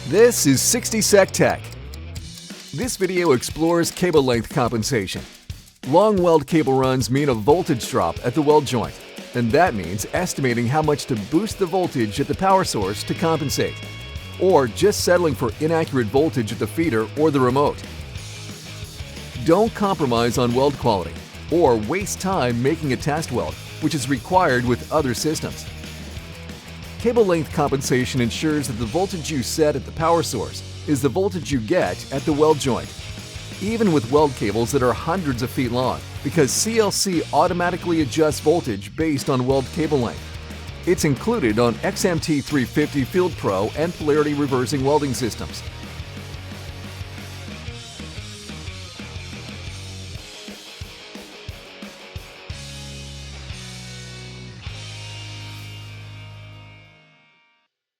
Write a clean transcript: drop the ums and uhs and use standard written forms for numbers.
This is 60 Sec Tech. This video explores cable length compensation. Long weld cable runs mean a voltage drop at the weld joint, and that means estimating how much to boost the voltage at the power source to compensate, or just settling for inaccurate voltage at the feeder or the remote. Don't compromise on weld quality, or waste time making a test weld, which is required with other systems. Cable length compensation ensures that the voltage you set at the power source is the voltage you get at the weld joint, even with weld cables that are hundreds of feet long, because CLC automatically adjusts voltage based on weld cable length. It's included on XMT350 Field Pro and Polarity reversing welding systems,